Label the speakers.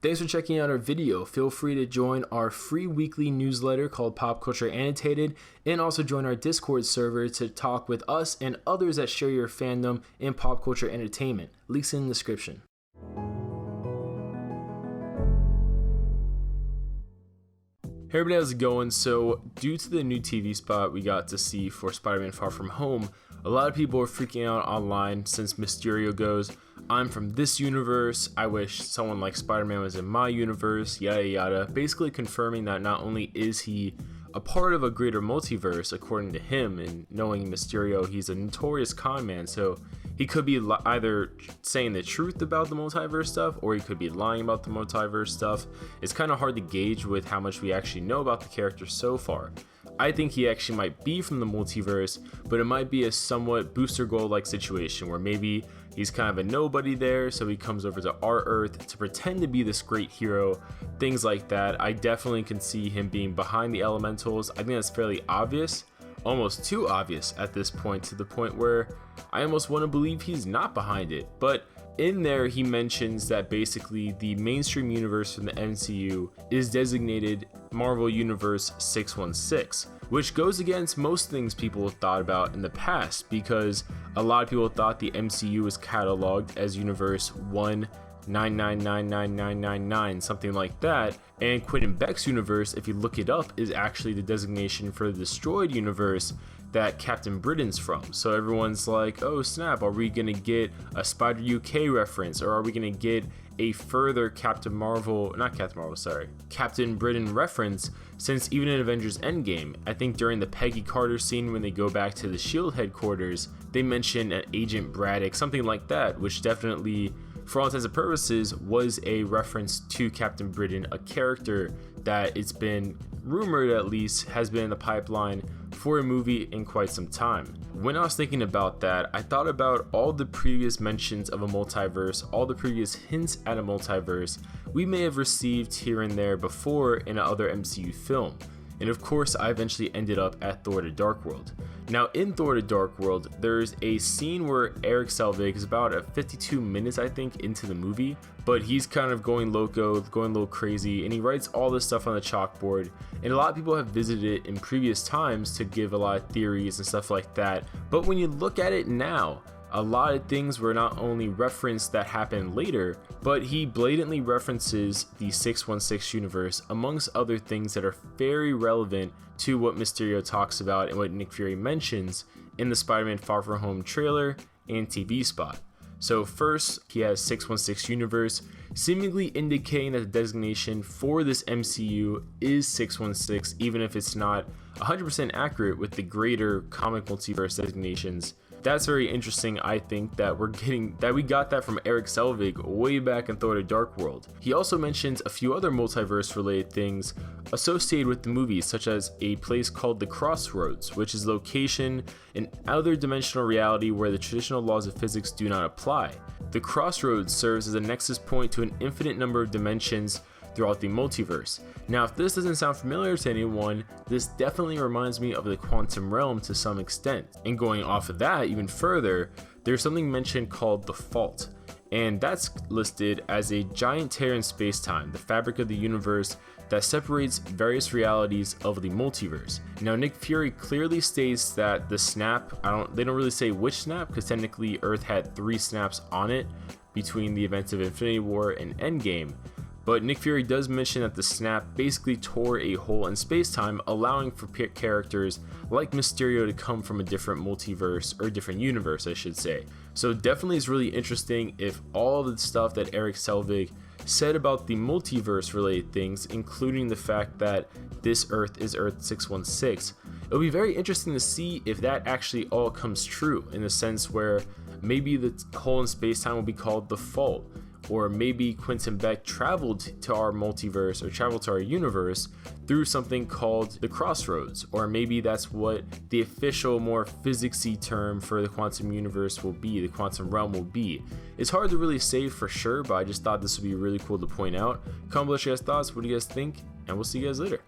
Speaker 1: Thanks for checking out our video. Feel free to join our free weekly newsletter called Pop Culture Annotated, and also join our Discord server to talk with us and others that share your fandom in pop culture entertainment. Links in the description. Hey everybody, how's it going? So, due to the new TV spot we got to see for Spider-Man Far From Home, a lot of people are freaking out online since Mysterio goes, "I'm from this universe, I wish someone like Spider-Man was in my universe," yada yada, basically confirming that not only is he a part of a greater multiverse according to him, and knowing Mysterio, he's a notorious con man, so he could be either saying the truth about the multiverse stuff or he could be lying about the multiverse stuff. It's kind of hard to gauge with how much we actually know about the character so far. I think he actually might be from the multiverse, but it might be a somewhat Booster Gold like situation where maybe he's kind of a nobody there, so he comes over to our Earth to pretend to be this great hero, things like that. I definitely can see him being behind the elementals. I think that's fairly obvious, almost too obvious at this point, to the point where I almost want to believe he's not behind it. But in there, he mentions that basically the mainstream universe from the MCU is designated Marvel Universe 616, which goes against most things people have thought about in the past, because a lot of people thought the MCU was cataloged as Universe 1999999, something like that, and Quentin Beck's universe, if you look it up, is actually the designation for the destroyed universe that Captain Britain's from. So everyone's like, oh snap, are we gonna get a Spider UK reference, or are we gonna get a further Captain Britain reference, since even in Avengers Endgame, I think during the Peggy Carter scene when they go back to the SHIELD headquarters, they mention an Agent Braddock, something like that, which definitely, for all intents and purposes, was a reference to Captain Britain, a character that it's been rumored at least has been in the pipeline for a movie in quite some time. When I was thinking about that, I thought about all the previous mentions of a multiverse, all the previous hints at a multiverse we may have received here and there before in another MCU film. And of course, I eventually ended up at Thor: The Dark World. Now, in Thor: The Dark World, there's a scene where Erik Selvig is about 52 minutes, I think, into the movie, but he's kind of going loco, going a little crazy, and he writes all this stuff on the chalkboard. And a lot of people have visited it in previous times to give a lot of theories and stuff like that. But when you look at it now, a lot of things were not only referenced that happened later, but he blatantly references the 616 universe, amongst other things that are very relevant to what Mysterio talks about and what Nick Fury mentions in the Spider-Man Far From Home trailer and TV spot. So first, he has 616 universe, seemingly indicating that the designation for this MCU is 616, even if it's not 100% accurate with the greater comic multiverse designations. That's very interesting. I think that we got that from Erik Selvig way back in Thor: The Dark World. He also mentions a few other multiverse related things associated with the movies, such as a place called the Crossroads, which is location in other dimensional reality where the traditional laws of physics do not apply. The Crossroads serves as a nexus point to an infinite number of dimensions throughout the multiverse. Now, if this doesn't sound familiar to anyone, this definitely reminds me of the quantum realm to some extent. And going off of that even further, there's something mentioned called the Fault, and that's listed as a giant tear in space-time, the fabric of the universe that separates various realities of the multiverse. Now, Nick Fury clearly states that the snap, they don't really say which snap, because technically Earth had 3 snaps on it between the events of Infinity War and Endgame. But Nick Fury does mention that the snap basically tore a hole in space-time, allowing for characters like Mysterio to come from a different multiverse, or different universe, I should say. So definitely is really interesting if all the stuff that Erik Selvig said about the multiverse related things, including the fact that this Earth is Earth 616, it'll be very interesting to see if that actually all comes true, in the sense where maybe the hole in space-time will be called the Fault, or maybe Quentin Beck traveled to our multiverse, or traveled to our universe through something called the Crossroads, or maybe that's what the official, more physicsy term for the quantum universe will be, the quantum realm will be. It's hard to really say for sure, but I just thought this would be really cool to point out. Comment below your guys' thoughts, what do you guys think, and we'll see you guys later.